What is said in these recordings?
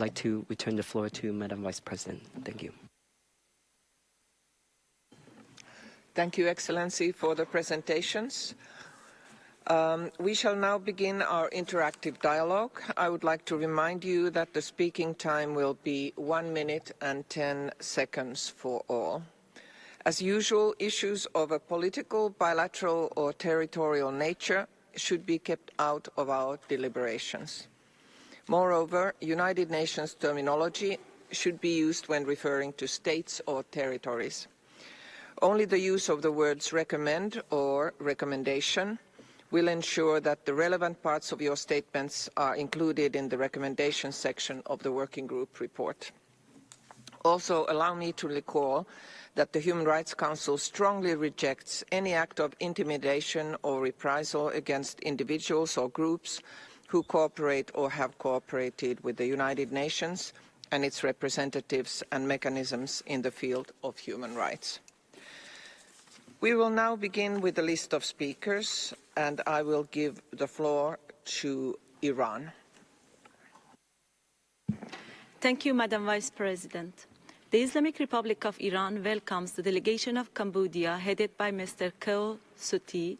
I'd like to return the floor to Madam Vice President. Thank you. Thank you, Excellency, for the presentations. We shall now begin our interactive dialogue. I would like to remind you that the speaking time will be 1 minute and 10 seconds for all. As usual, issues of a political, bilateral or territorial nature should be kept out of our deliberations. Moreover, United Nations terminology should be used when referring to states or territories. Only the use of the words recommend or recommendation will ensure that the relevant parts of your statements are included in the recommendation section of the Working Group report. Also, allow me to recall that the Human Rights Council strongly rejects any act of intimidation or reprisal against individuals or groups who cooperate or have cooperated with the United Nations and its representatives and mechanisms in the field of human rights. We will now begin with the list of speakers, and I will give the floor to Iran. Thank you, Madam Vice President. The Islamic Republic of Iran welcomes the delegation of Cambodia headed by Mr. Ko Suti,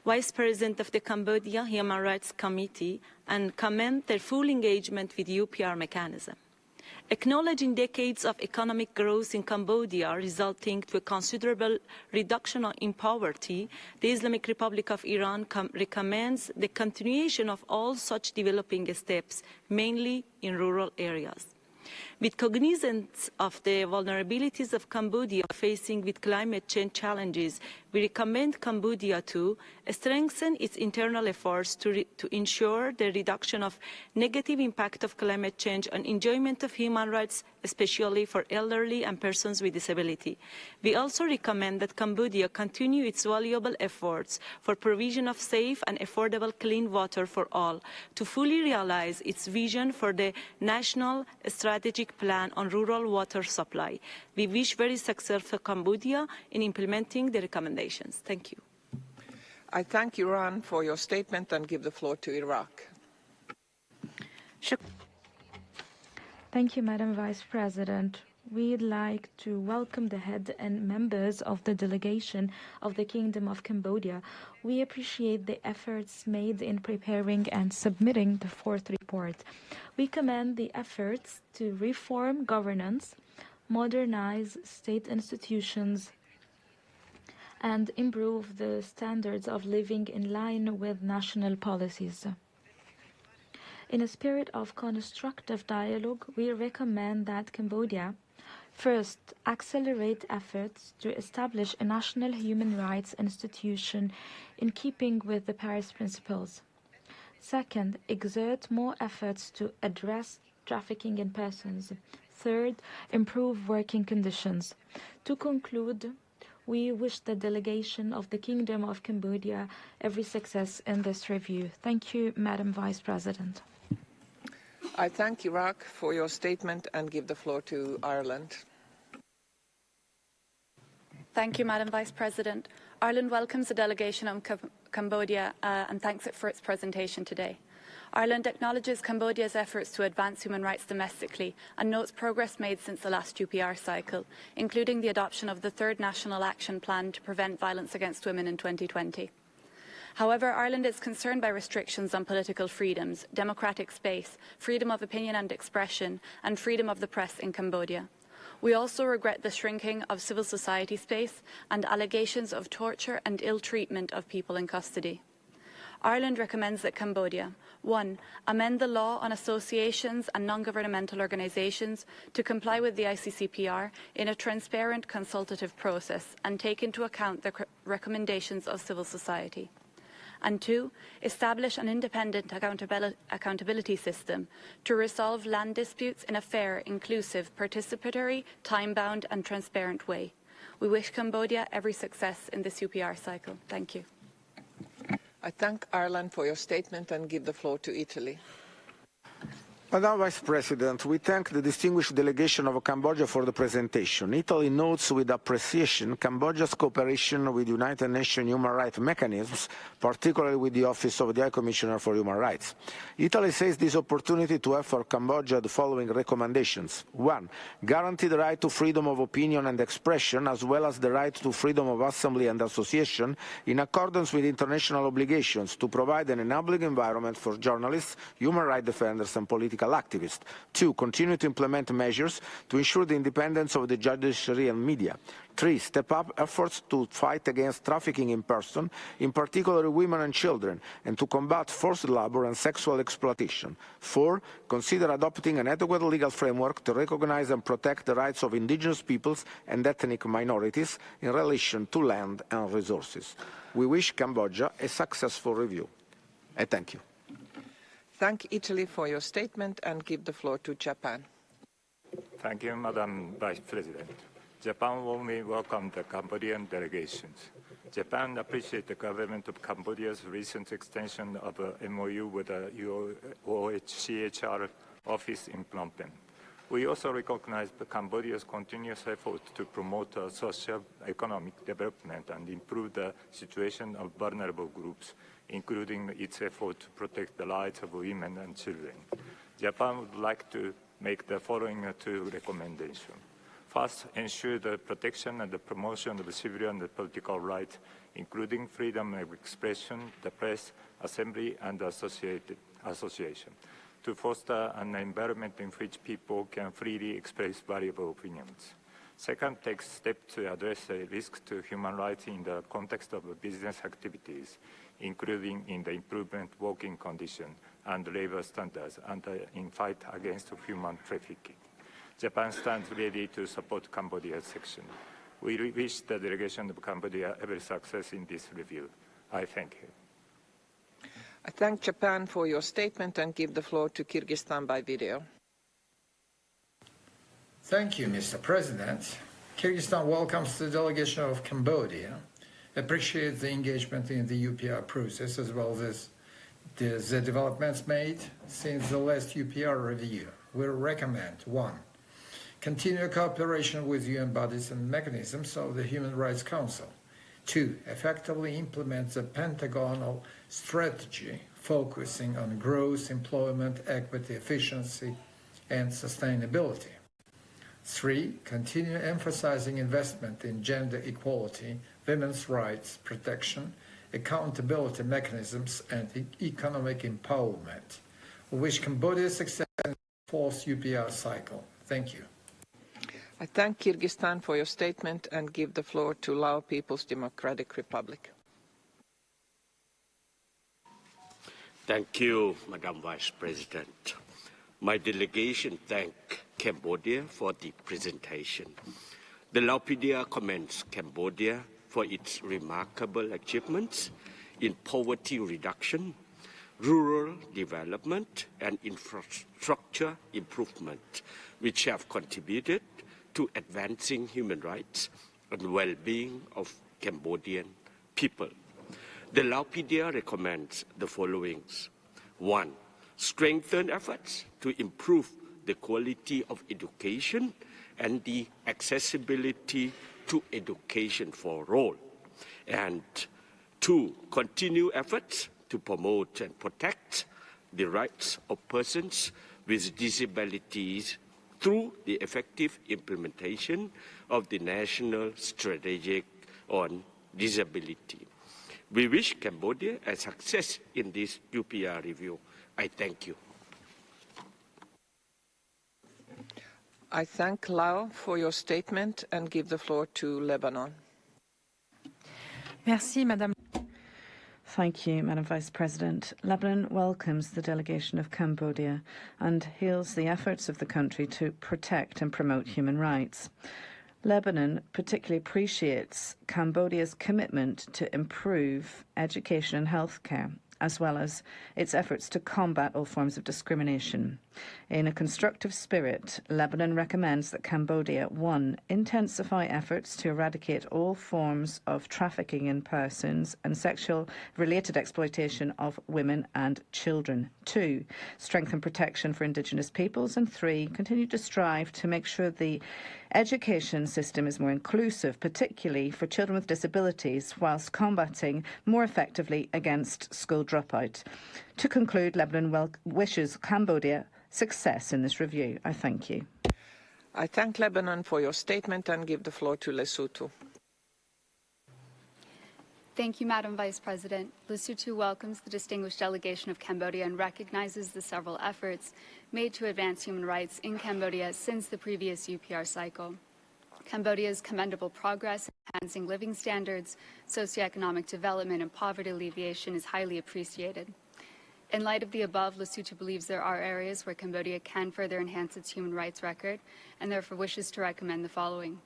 Vice President of the Cambodia Human Rights Committee, and commend their full engagement with the UPR mechanism. Acknowledging decades of economic growth in Cambodia resulting to a considerable reduction in poverty, the Islamic Republic of Iran recommends the continuation of all such developing steps, mainly in rural areas. With cognizance of the vulnerabilities of Cambodia facing with climate change challenges, we recommend Cambodia to strengthen its internal efforts to ensure the reduction of negative impact of climate change on enjoyment of human rights, especially for elderly and persons with disability. We also recommend that Cambodia continue its valuable efforts for provision of safe and affordable clean water for all to fully realize its vision for the National Strategic Plan on Rural Water Supply. We wish very success for Cambodia in implementing the recommendations. Thank you. I thank Iran for your statement and give the floor to Iraq. Thank you, Madam Vice President. We'd like to welcome the head and members of the delegation of the Kingdom of Cambodia. We appreciate the efforts made in preparing and submitting the fourth report. We commend the efforts to reform governance, modernize state institutions, and improve the standards of living in line with national policies. In a spirit of constructive dialogue, we recommend that Cambodia first accelerate efforts to establish a national human rights institution in keeping with the Paris Principles. Second, exert more efforts to address trafficking in persons. Third, improve working conditions. To conclude, we wish the delegation of the Kingdom of Cambodia every success in this review. Thank you, Madam Vice President. I thank Iraq for your statement and give the floor to Ireland. Thank you, Madam Vice President. Ireland welcomes the delegation of Cambodia and thanks it for its presentation today. Ireland acknowledges Cambodia's efforts to advance human rights domestically and notes progress made since the last UPR cycle, including the adoption of the third National Action Plan to prevent violence against women in 2020. However, Ireland is concerned by restrictions on political freedoms, democratic space, freedom of opinion and expression, and freedom of the press in Cambodia. We also regret the shrinking of civil society space and allegations of torture and ill treatment of people in custody. Ireland recommends that Cambodia, 1. Amend the law on associations and non-governmental organisations to comply with the ICCPR in a transparent consultative process and take into account the recommendations of civil society. And 2, establish an independent accountability system to resolve land disputes in a fair, inclusive, participatory, time-bound and transparent way. We wish Cambodia every success in this UPR cycle. Thank you. I thank Ireland for your statement and give the floor to Italy. Madam Vice President, we thank the distinguished delegation of Cambodia for the presentation. Italy notes with appreciation Cambodia's cooperation with United Nations human rights mechanisms, particularly with the Office of the High Commissioner for Human Rights. Italy sees this opportunity to have for Cambodia the following recommendations. 1. Guarantee the right to freedom of opinion and expression, as well as the right to freedom of assembly and association, in accordance with international obligations to provide an enabling environment for journalists, human rights defenders and political activists. 2. Continue to implement measures to ensure the independence of the judiciary and media. 3. Step up efforts to fight against trafficking in person, in particular women and children, and to combat forced labor and sexual exploitation. 4. Consider adopting an adequate legal framework to recognize and protect the rights of indigenous peoples and ethnic minorities in relation to land and resources. We wish Cambodia a successful review. I thank you. Thank Italy for your statement and give the floor to Japan. Thank you, Madam Vice President. Japan warmly welcomed the Cambodian delegations. Japan appreciates the government of Cambodia's recent extension of a MOU with the OHCHR office in Phnom Penh. We also recognize Cambodia's continuous effort to promote social economic development and improve the situation of vulnerable groups, including its effort to protect the rights of women and children. Japan would like to make the following two recommendations. First, ensure the protection and the promotion of civilian and political rights, including freedom of expression, the press, assembly, and association, to foster an environment in which people can freely express valuable opinions. Second, take steps to address the risk to human rights in the context of business activities, including in the improvement of working conditions and labor standards and in fight against human trafficking. Japan stands ready to support Cambodia's section. We wish the delegation of Cambodia every success in this review. I thank you. I thank Japan for your statement and give the floor to Kyrgyzstan by video. Thank you, Mr. President. Kyrgyzstan welcomes the delegation of Cambodia, appreciates the engagement in the UPR process as well as the developments made since the last UPR review. We recommend 1. Continue cooperation with UN bodies and mechanisms of the Human Rights Council. 2. Effectively implement the pentagonal strategy focusing on growth, employment, equity, efficiency, and sustainability. 3. Continue emphasizing investment in gender equality, women's rights protection, accountability mechanisms, and economic empowerment. We wish Cambodia success in the 4th UPR cycle. Thank you. I thank Kyrgyzstan for your statement and give the floor to Lao People's Democratic Republic. Thank you, Madam Vice President. My delegation thanks Cambodia for the presentation. The Laupedia commends Cambodia for its remarkable achievements in poverty reduction, rural development, and infrastructure improvement, which have contributed to advancing human rights and well-being of Cambodian people. The Laupedia recommends the following. 1. Strengthen efforts to improve the quality of education and the accessibility to education for all. And 2. Continue efforts to promote and protect the rights of persons with disabilities through the effective implementation of the National Strategy on Disability. We wish Cambodia a success in this UPR review. I thank you. I thank Lao for your statement and give the floor to Lebanon. Merci, Madame. Thank you, Madam Vice President. Lebanon welcomes the delegation of Cambodia and hails the efforts of the country to protect and promote human rights. Lebanon particularly appreciates Cambodia's commitment to improve education and healthcare, as well as its efforts to combat all forms of discrimination. In a constructive spirit, Lebanon recommends that Cambodia, 1, intensify efforts to eradicate all forms of trafficking in persons and sexual-related exploitation of women and children. 2, strengthen protection for Indigenous peoples. And 3, continue to strive to make sure the education system is more inclusive, particularly for children with disabilities, whilst combating more effectively against school dropout. To conclude, Lebanon wishes Cambodia success in this review. I thank you. I thank Lebanon for your statement and give the floor to Lesotho. Thank you, Madam Vice President. Lesotho welcomes the distinguished delegation of Cambodia and recognizes the several efforts made to advance human rights in Cambodia since the previous UPR cycle. Cambodia's commendable progress in enhancing living standards, socioeconomic development, and poverty alleviation is highly appreciated. In light of the above, Lesotho believes there are areas where Cambodia can further enhance its human rights record and therefore wishes to recommend the following: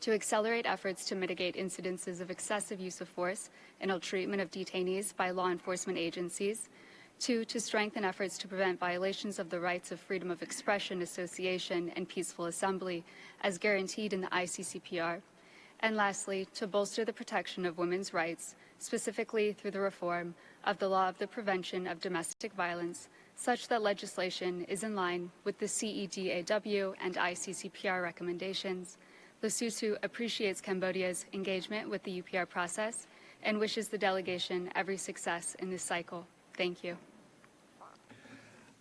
to accelerate efforts to mitigate incidences of excessive use of force and ill-treatment of detainees by law enforcement agencies. 2, to strengthen efforts to prevent violations of the rights of freedom of expression, association, and peaceful assembly as guaranteed in the ICCPR. And lastly, to bolster the protection of women's rights, specifically through the reform of the law of the prevention of domestic violence, such that legislation is in line with the CEDAW and ICCPR recommendations. Lesotho appreciates Cambodia's engagement with the UPR process and wishes the delegation every success in this cycle. Thank you.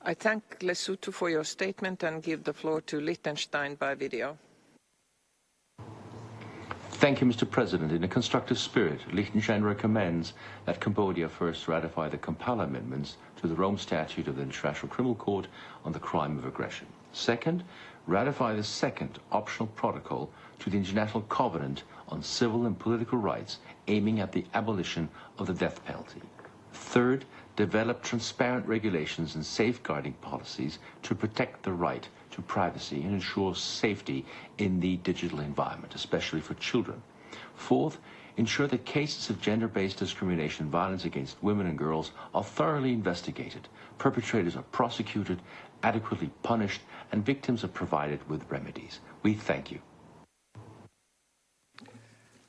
I thank Lesotho for your statement and give the floor to Liechtenstein by video. Thank you, Mr. President. In a constructive spirit, Liechtenstein recommends that Cambodia first ratify the Kampala amendments to the Rome Statute of the International Criminal Court on the crime of aggression. Second, ratify the second optional protocol to the International Covenant on Civil and Political Rights, aiming at the abolition of the death penalty. Third, develop transparent regulations and safeguarding policies to protect the right to privacy and ensure safety in the digital environment, especially for children. Fourth, ensure that cases of gender-based discrimination and violence against women and girls are thoroughly investigated, perpetrators are prosecuted, adequately punished, and victims are provided with remedies. We thank you.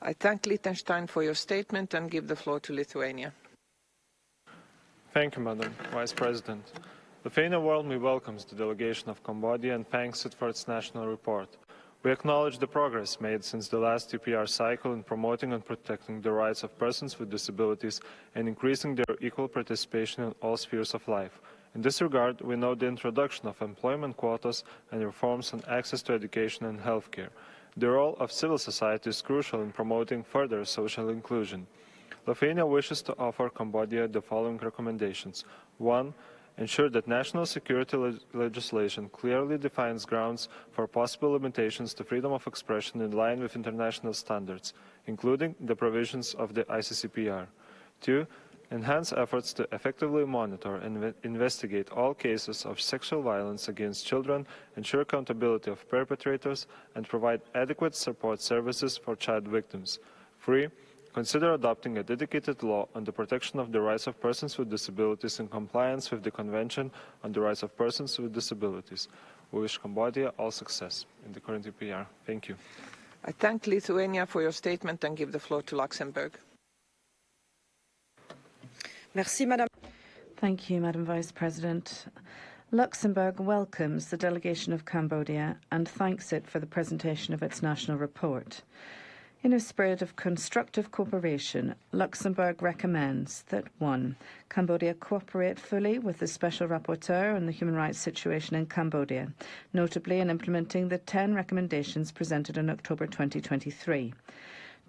I thank Liechtenstein for your statement and give the floor to Lithuania. Thank you, Madam Vice President. Lithuania warmly welcomes the delegation of Cambodia and thanks it for its national report. We acknowledge the progress made since the last UPR cycle in promoting and protecting the rights of persons with disabilities and increasing their equal participation in all spheres of life. In this regard, we note the introduction of employment quotas and reforms on access to education and healthcare. The role of civil society is crucial in promoting further social inclusion. Lithuania wishes to offer Cambodia the following recommendations. 1. Ensure that national security legislation clearly defines grounds for possible limitations to freedom of expression in line with international standards, including the provisions of the ICCPR. 2. Enhance efforts to effectively monitor and investigate all cases of sexual violence against children, ensure accountability of perpetrators, and provide adequate support services for child victims. 3. Consider adopting a dedicated law on the protection of the rights of persons with disabilities in compliance with the Convention on the Rights of Persons with Disabilities. We wish Cambodia all success in the current UPR. Thank you. I thank Lithuania for your statement and give the floor to Luxembourg. Merci, Madame. Thank you, Madam Vice President. Luxembourg welcomes the delegation of Cambodia and thanks it for the presentation of its national report. In a spirit of constructive cooperation, Luxembourg recommends that 1. Cambodia cooperate fully with the Special Rapporteur on the human rights situation in Cambodia, notably in implementing the 10 recommendations presented in October 2023.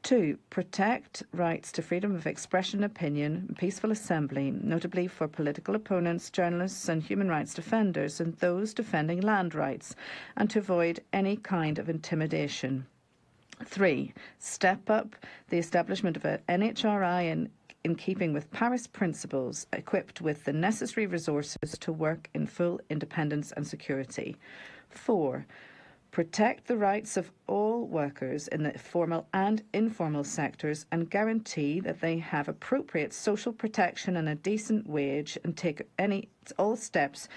2. Protect rights to freedom of expression, opinion, and peaceful assembly, notably for political opponents, journalists and human rights defenders and those defending land rights, and to avoid any kind of intimidation. 3. Step up the establishment of an NHRI in keeping with Paris principles, equipped with the necessary resources to work in full independence and security. 4. Protect the rights of all workers in the formal and informal sectors and guarantee that they have appropriate social protection and a decent wage, and take all steps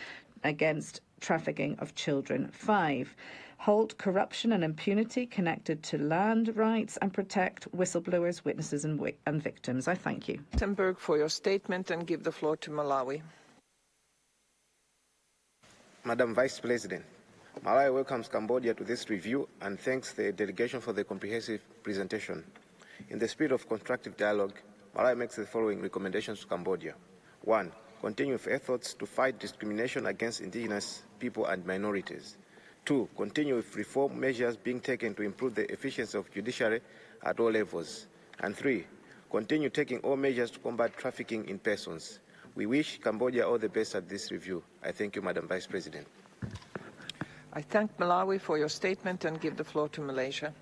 against trafficking of children. 5, halt corruption and impunity connected to land rights and protect whistleblowers, witnesses and victims. I thank you. Tenberg for your statement and give the floor to Malawi. Madam Vice President, Malawi welcomes Cambodia to this review and thanks the delegation for the comprehensive presentation. In the spirit of constructive dialogue, Malawi makes the following recommendations to Cambodia. 1. Continue with efforts to fight discrimination against indigenous people and minorities. 2. Continue with reform measures being taken to improve the efficiency of judiciary at all levels. And 3. Continue taking all measures to combat trafficking in persons. We wish Cambodia all the best at this review. I thank you, Madam Vice President. I thank Malawi for your statement and give the floor to Malaysia.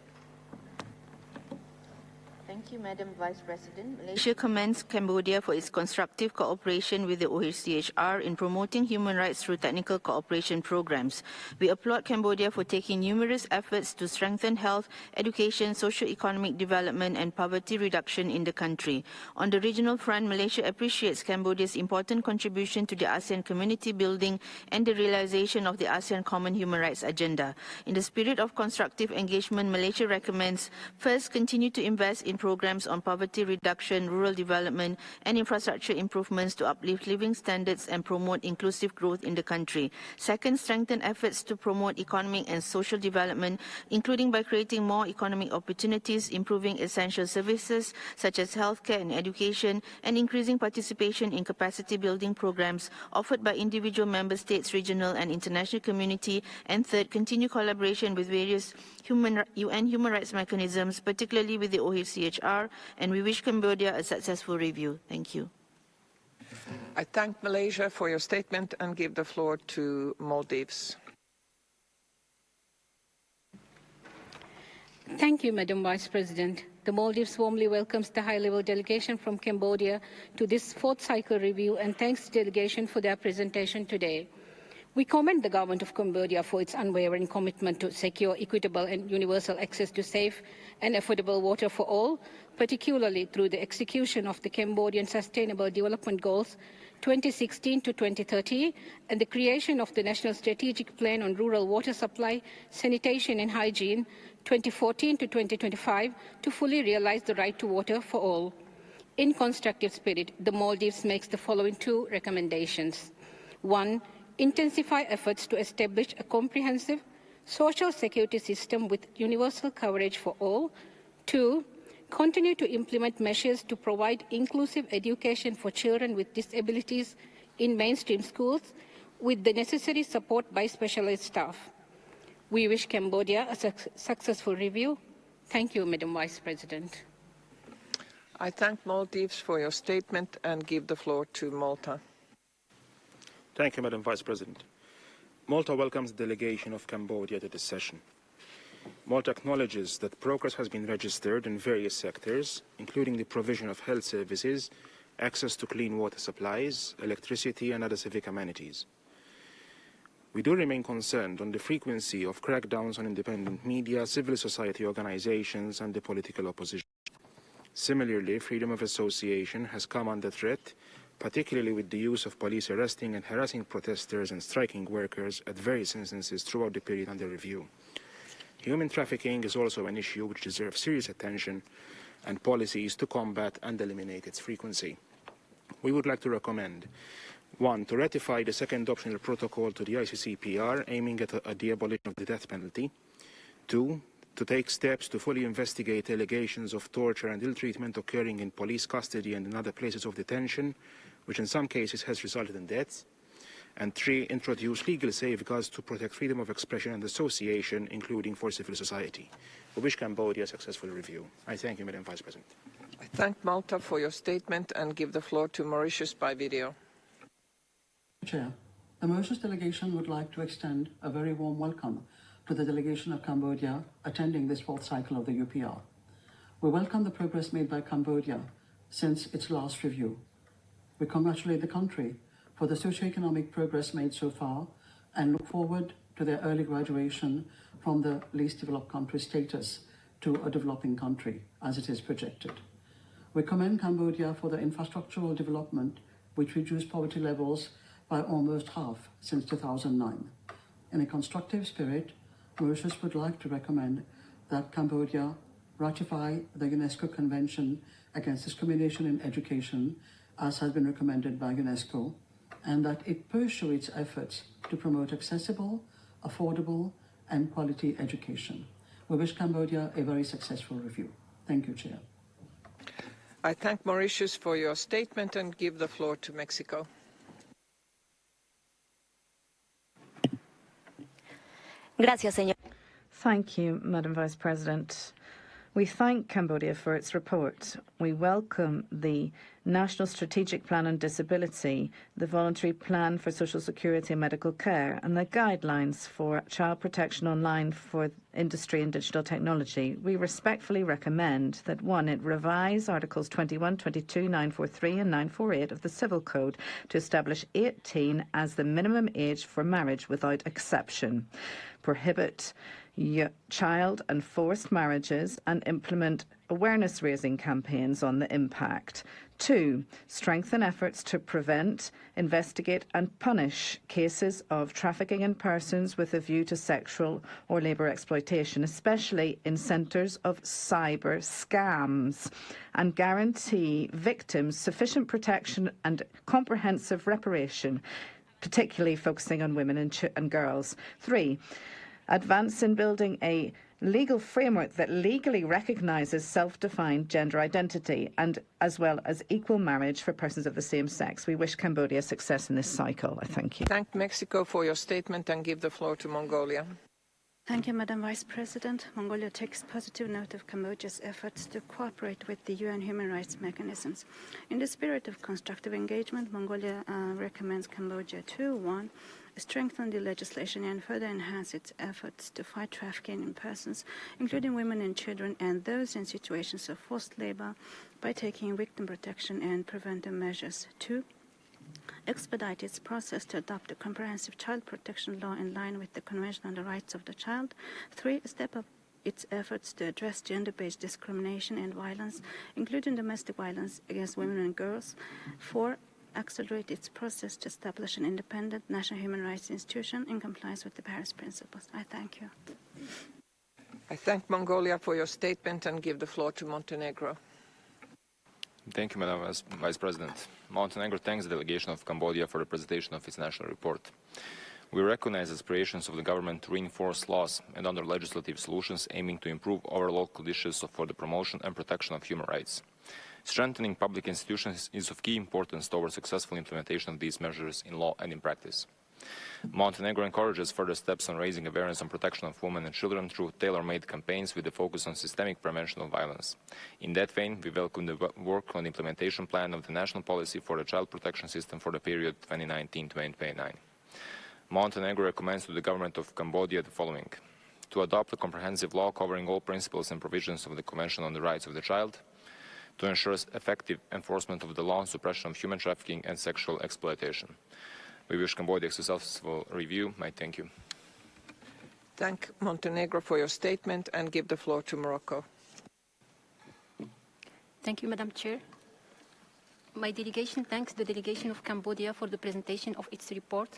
Thank you, Madam Vice President. Malaysia commends Cambodia for its constructive cooperation with the OHCHR in promoting human rights through technical cooperation programs. We applaud Cambodia for taking numerous efforts to strengthen health, education, socio-economic development and poverty reduction in the country. On the regional front, Malaysia appreciates Cambodia's important contribution to the ASEAN community building and the realization of the ASEAN Common Human Rights Agenda. In the spirit of constructive engagement, Malaysia recommends, first, continue to invest in programs on poverty reduction, rural development, and infrastructure improvements to uplift living standards and promote inclusive growth in the country. Second, strengthen efforts to promote economic and social development, including by creating more economic opportunities, improving essential services such as healthcare and education, and increasing participation in capacity building programs offered by individual member states, regional and international community. And third, continue collaboration with various UN human rights mechanisms, particularly with the OHCHR, and we wish Cambodia a successful review. Thank you. I thank Malaysia for your statement and give the floor to Maldives. Thank you, Madam Vice President. The Maldives warmly welcomes the high-level delegation from Cambodia to this fourth cycle review and thanks the delegation for their presentation today. We commend the government of Cambodia for its unwavering commitment to secure equitable and universal access to safe and affordable water for all, particularly through the execution of the Cambodian Sustainable Development Goals 2016 to 2030 and the creation of the National Strategic Plan on Rural Water Supply, Sanitation and Hygiene 2014 to 2025 to fully realize the right to water for all. In constructive spirit, the Maldives makes the following 2 recommendations. 1. Intensify efforts to establish a comprehensive social security system with universal coverage for all. 2. Continue to implement measures to provide inclusive education for children with disabilities in mainstream schools with the necessary support by specialized staff. We wish Cambodia a successful review. Thank you, Madam Vice President. I thank Maldives for your statement and give the floor to Malta. Thank you, Madam Vice President. Malta welcomes the delegation of Cambodia to this session. Malta acknowledges that progress has been registered in various sectors, including the provision of health services, access to clean water supplies, electricity, and other civic amenities. We do remain concerned on the frequency of crackdowns on independent media, civil society organizations, and the political opposition. Similarly, freedom of association has come under threat, particularly with the use of police arresting and harassing protesters and striking workers at various instances throughout the period under review. Human trafficking is also an issue which deserves serious attention and policies to combat and eliminate its frequency. We would like to recommend 1. To ratify the second optional protocol to the ICCPR aiming at the abolition of the death penalty. 2. To take steps to fully investigate allegations of torture and ill treatment occurring in police custody and in other places of detention, which in some cases has resulted in deaths. And 3. Introduce legal safeguards to protect freedom of expression and association, including for civil society. We wish Cambodia a successful review. I thank you, Madam Vice President. I thank Malta for your statement and give the floor to Mauritius by video. Chair, the Mauritius delegation would like to extend a very warm welcome to the delegation of Cambodia attending this fourth cycle of the UPR. We welcome the progress made by Cambodia since its last review. We congratulate the country for the socio-economic progress made so far and look forward to their early graduation from the least developed country status to a developing country, as it is projected. We commend Cambodia for the infrastructural development which reduced poverty levels by almost half since 2009. In a constructive spirit, Mauritius would like to recommend that Cambodia ratify the UNESCO Convention Against Discrimination in Education, as has been recommended by UNESCO, and that it pursue its efforts to promote accessible, affordable, and quality education. We wish Cambodia a very successful review. Thank you, Chair. I thank Mauritius for your statement and give the floor to Mexico. Gracias, señor. Thank you, Madam Vice President. We thank Cambodia for its report. We welcome the National Strategic Plan on Disability, the Voluntary Plan for Social Security and Medical Care, and the guidelines for child protection online for industry and digital technology. We respectfully recommend that 1. It revise Articles 21, 22, 943 and 948 of the Civil Code to establish 18 as the minimum age for marriage without exception, prohibit child and forced marriages, and implement awareness-raising campaigns on the impact. 2. Strengthen efforts to prevent, investigate and punish cases of trafficking in persons with a view to sexual or labour exploitation, especially in centres of cyber scams, and guarantee victims sufficient protection and comprehensive reparation, particularly focusing on women and girls. 3. Advance in building a legal framework that legally recognises self-defined gender identity and as well as equal marriage for persons of the same sex. We wish Cambodia success in this cycle. I thank you. Thank Mexico for your statement and give the floor to Mongolia. Thank you, Madam Vice President. Mongolia takes positive note of Cambodia's efforts to cooperate with the UN human rights mechanisms. In the spirit of constructive engagement, Mongolia recommends Cambodia to 1. Strengthen the legislation and further enhance its efforts to fight trafficking in persons, including women and children and those in situations of forced labor, by taking victim protection and preventive measures. 2. Expedite its process to adopt a comprehensive child protection law in line with the Convention on the Rights of the Child. 3. Step up its efforts to address gender-based discrimination and violence, including domestic violence against women and girls. 4. Accelerate its process to establish an independent national human rights institution in compliance with the Paris Principles. I thank you. I thank Mongolia for your statement and give the floor to Montenegro. Thank you, Madam Vice President. Montenegro thanks the delegation of Cambodia for the presentation of its national report. We recognize aspirations of the government to reinforce laws and other legislative solutions aiming to improve overall conditions for the promotion and protection of human rights. Strengthening public institutions is of key importance towards successful implementation of these measures in law and in practice. Montenegro encourages further steps on raising awareness on protection of women and children through tailor-made campaigns with a focus on systemic prevention of violence. In that vein, we welcome the work on the implementation plan of the national policy for the child protection system for the period 2019-2029. Montenegro recommends to the government of Cambodia the following: to adopt a comprehensive law covering all principles and provisions of the Convention on the Rights of the Child, to ensure effective enforcement of the law and suppression of human trafficking and sexual exploitation. We wish Cambodia a successful review. I thank you. Thank Montenegro for your statement and give the floor to Morocco. Thank you, Madam Chair. My delegation thanks the delegation of Cambodia for the presentation of its report.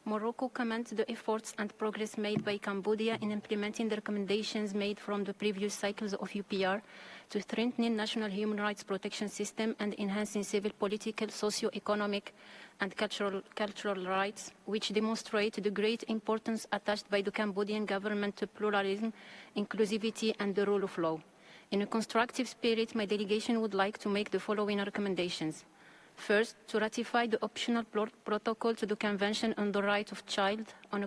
Morocco commends the efforts and progress made by Cambodia in implementing the recommendations made from the previous cycles of UPR to strengthening national human rights protection system and enhancing civil, political, socio-economic and cultural rights, which demonstrate the great importance attached by the Cambodian government to pluralism, inclusivity and the rule of law. In a constructive spirit, my delegation would like to make the following recommendations. First, to ratify the optional protocol to the Convention on the Rights of Child on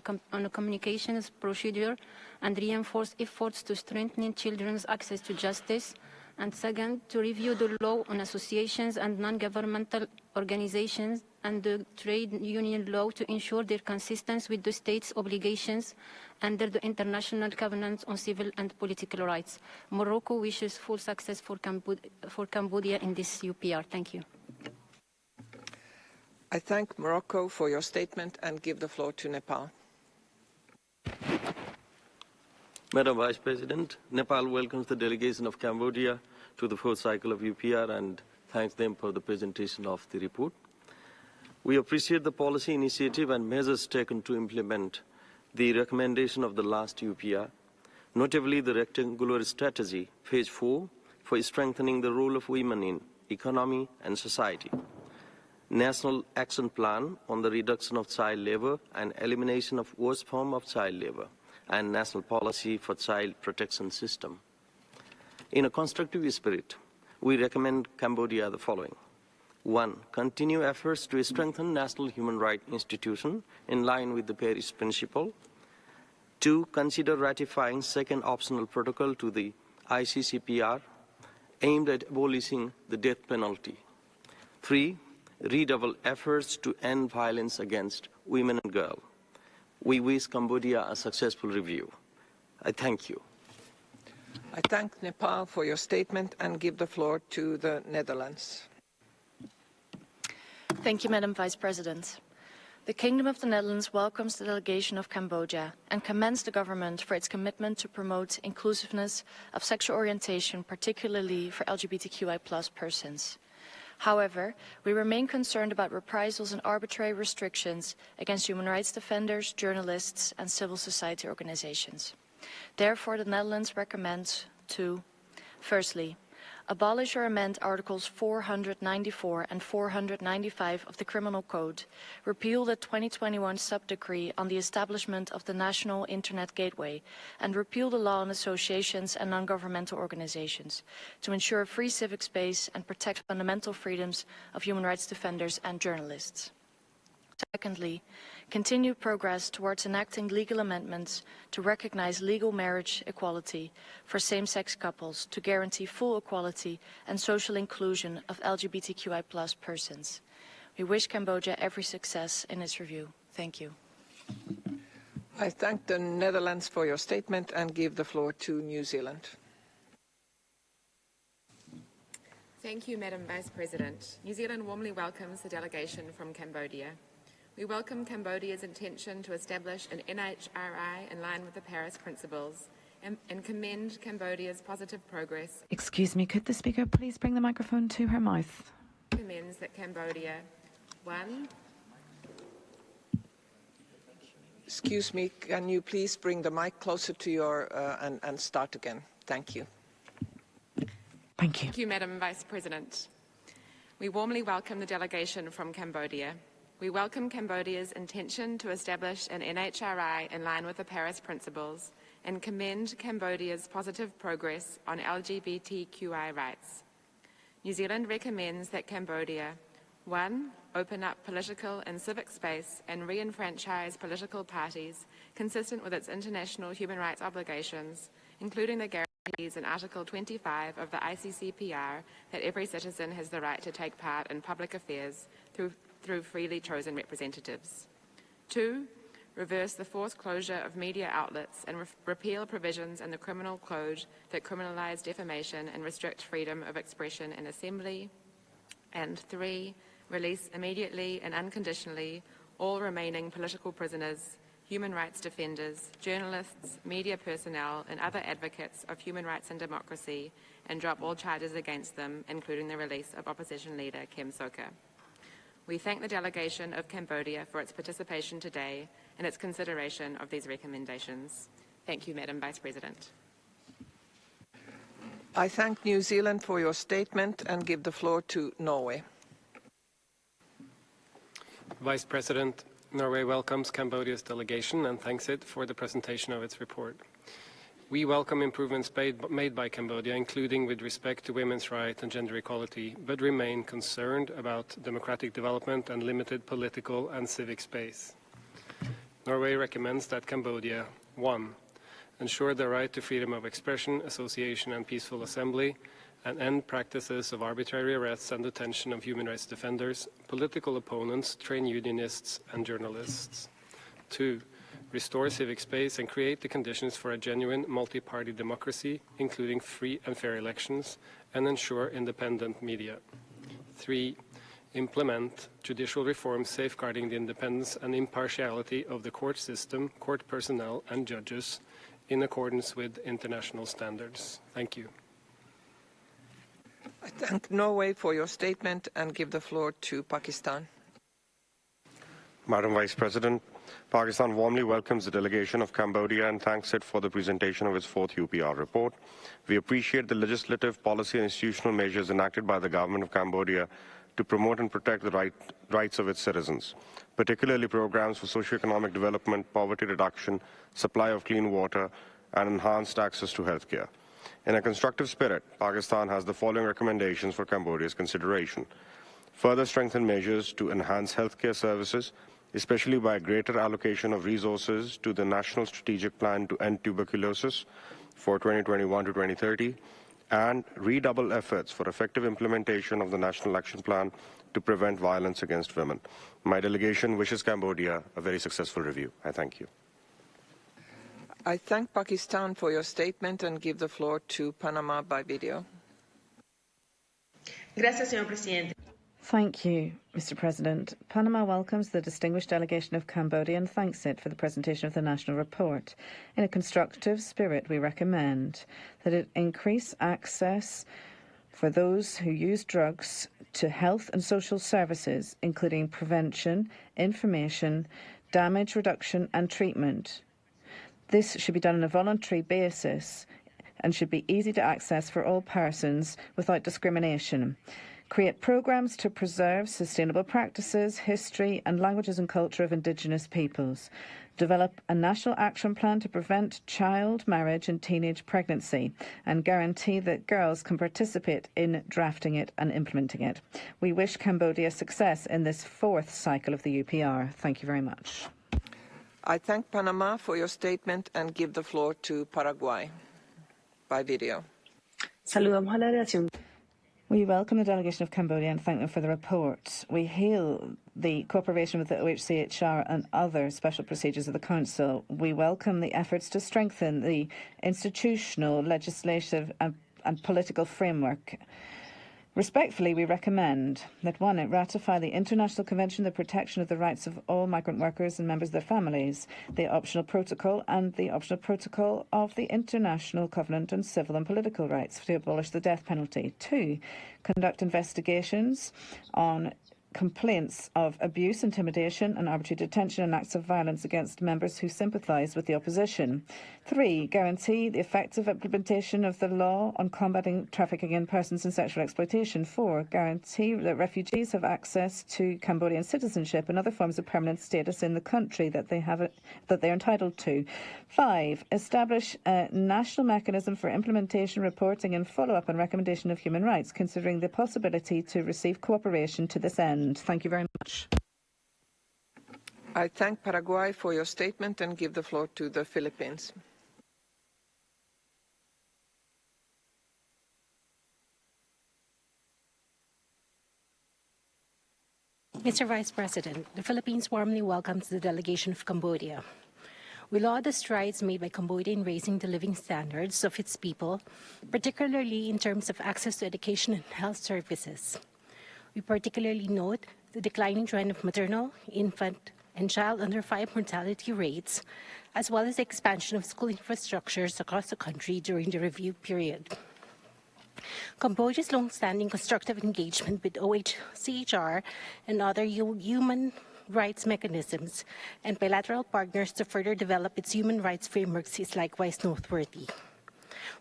a communications procedure and reinforce efforts to strengthen children's access to justice. And second, to review the law on associations and non-governmental organizations and the trade union law to ensure their consistency with the state's obligations under the International Covenant on Civil and Political Rights. Morocco wishes full success for Cambodia in this UPR. Thank you. I thank Morocco for your statement and give the floor to Nepal. Madam Vice President, Nepal welcomes the delegation of Cambodia to the fourth cycle of UPR and thanks them for the presentation of the report. We appreciate the policy initiative and measures taken to implement the recommendation of the last UPR, notably the rectangular strategy, phase 4, for strengthening the role of women in economy and society, National Action Plan on the reduction of child labor and elimination of worst form of child labor, and National Policy for Child Protection System. In a constructive spirit, we recommend Cambodia the following. 1. Continue efforts to strengthen national human rights institutions in line with the Paris Principle. 2. Consider ratifying second optional protocol to the ICCPR aimed at abolishing the death penalty. 3. Redouble efforts to end violence against women and girls. We wish Cambodia a successful review. I thank you. I thank Nepal for your statement and give the floor to the Netherlands. Thank you, Madam Vice President. The Kingdom of the Netherlands welcomes the delegation of Cambodia and commends the government for its commitment to promote inclusiveness of sexual orientation, particularly for LGBTQI+ persons. However, we remain concerned about reprisals and arbitrary restrictions against human rights defenders, journalists, and civil society organizations. Therefore, the Netherlands recommends to, firstly, abolish or amend Articles 494 and 495 of the Criminal Code, repeal the 2021 sub-decree on the establishment of the National Internet Gateway, and repeal the law on associations and non-governmental organizations to ensure a free civic space and protect fundamental freedoms of human rights defenders and journalists. Secondly, continue progress towards enacting legal amendments to recognize legal marriage equality for same-sex couples to guarantee full equality and social inclusion of LGBTQI+ persons. We wish Cambodia every success in its review. Thank you. I thank the Netherlands for your statement and give the floor to New Zealand. Thank you, Madam Vice President. New Zealand warmly welcomes the delegation from Cambodia. We welcome Cambodia's intention to establish an NHRI in line with the Paris Principles and commend Cambodia's positive progress. Excuse me, could the speaker please bring the microphone to her mouth? Recommends that Cambodia, 1. Excuse me, can you please bring the mic closer to your and start again? Thank you. Thank you. Thank you, Madam Vice President. We warmly welcome the delegation from Cambodia. We welcome Cambodia's intention to establish an NHRI in line with the Paris Principles and commend Cambodia's positive progress on LGBTQI rights. New Zealand recommends that Cambodia, 1. Open up political and civic space and re-enfranchise political parties consistent with its international human rights obligations, including the guarantees in Article 25 of the ICCPR that every citizen has the right to take part in public affairs through freely chosen representatives. 2. Reverse the forced closure of media outlets and repeal provisions in the Criminal Code that criminalize defamation and restrict freedom of expression and assembly. And 3. Release immediately and unconditionally all remaining political prisoners, human rights defenders, journalists, media personnel, and other advocates of human rights and democracy, and drop all charges against them, including the release of opposition leader Kem Sokha. We thank the delegation of Cambodia for its participation today and its consideration of these recommendations. Thank you, Madam Vice President. I thank New Zealand for your statement and give the floor to Norway. Vice President, Norway welcomes Cambodia's delegation and thanks it for the presentation of its report. We welcome improvements made by Cambodia, including with respect to women's rights and gender equality, but remain concerned about democratic development and limited political and civic space. Norway recommends that Cambodia, 1. Ensure the right to freedom of expression, association, and peaceful assembly, and end practices of arbitrary arrests and detention of human rights defenders, political opponents, trade unionists, and journalists. 2. Restore civic space and create the conditions for a genuine multi-party democracy, including free and fair elections, and ensure independent media. 3. Implement judicial reforms safeguarding the independence and impartiality of the court system, court personnel, and judges in accordance with international standards. Thank you. I thank Norway for your statement and give the floor to Pakistan. Madam Vice President, Pakistan warmly welcomes the delegation of Cambodia and thanks it for the presentation of its fourth UPR report. We appreciate the legislative, policy and institutional measures enacted by the government of Cambodia to promote and protect the rights of its citizens, particularly programs for socio-economic development, poverty reduction, supply of clean water, and enhanced access to healthcare. In a constructive spirit, Pakistan has the following recommendations for Cambodia's consideration. Further strengthen measures to enhance healthcare services, especially by greater allocation of resources to the National Strategic Plan to End Tuberculosis for 2021 to 2030, and redouble efforts for effective implementation of the National Action Plan to prevent violence against women. My delegation wishes Cambodia a very successful review. I thank you. I thank Pakistan for your statement and give the floor to Panama by video. Gracias, señor presidente. Thank you, Mr. President. Panama welcomes the distinguished delegation of Cambodia and thanks it for the presentation of the national report. In a constructive spirit, we recommend that it increase access for those who use drugs to health and social services, including prevention, information, damage reduction and treatment. This should be done on a voluntary basis and should be easy to access for all persons without discrimination. Create programs to preserve sustainable practices, history and languages and culture of indigenous peoples. Develop a national action plan to prevent child marriage and teenage pregnancy and guarantee that girls can participate in drafting it and implementing it. We wish Cambodia success in this fourth cycle of the UPR. Thank you very much. I thank Panama for your statement and give the floor to Paraguay by video. Saludamos a la delegación. We welcome the delegation of Cambodia and thank them for the report. We hail the cooperation with the OHCHR and other special procedures of the Council. We welcome the efforts to strengthen the institutional, legislative and political framework. Respectfully, we recommend that 1. It ratify the International Convention on the Protection of the Rights of All Migrant Workers and Members of their Families, the Optional Protocol and the Optional Protocol of the International Covenant on Civil and Political Rights to abolish the death penalty. 2. Conduct investigations on complaints of abuse, intimidation and arbitrary detention and acts of violence against members who sympathise with the opposition. 3. Guarantee the effective implementation of the law on combating trafficking in persons and sexual exploitation. 4. Guarantee that refugees have access to Cambodian citizenship and other forms of permanent status in the country that they are entitled to. 5. Establish a national mechanism for implementation, reporting and follow-up and recommendation of human rights, considering the possibility to receive cooperation to this end. Thank you very much. I thank Paraguay for your statement and give the floor to the Philippines. Mr. Vice President, the Philippines warmly welcomes the delegation of Cambodia. We laud the strides made by Cambodia in raising the living standards of its people, particularly in terms of access to education and health services. We particularly note the declining trend of maternal, infant, and child under 5 mortality rates, as well as the expansion of school infrastructures across the country during the review period. Cambodia's long-standing constructive engagement with OHCHR and other human rights mechanisms and bilateral partners to further develop its human rights frameworks is likewise noteworthy.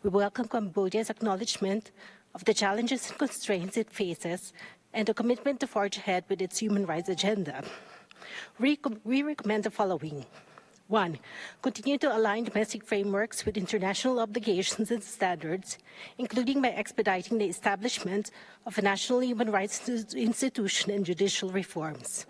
We welcome Cambodia's acknowledgement of the challenges and constraints it faces and a commitment to forge ahead with its human rights agenda. We recommend the following. 1. Continue to align domestic frameworks with international obligations and standards, including by expediting the establishment of a national human rights institution and judicial reforms.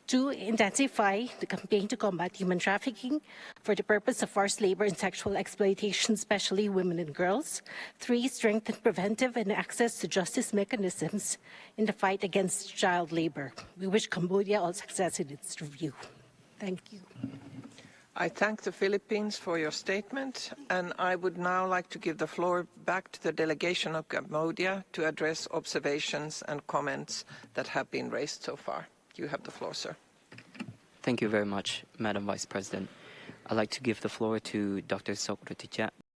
2. Intensify the campaign to combat human trafficking for the purpose of forced labor and sexual exploitation, especially women and girls. 3. Strengthen preventive and access to justice mechanisms in the fight against child labor. We wish Cambodia all success in its review. Thank you. I thank the Philippines for your statement, and I would now like to give the floor back to the delegation of Cambodia to address observations and comments that have been raised so far. You have the floor, sir. Thank you very much, Madam Vice President. I'd like to give the floor to Dr. Sokratija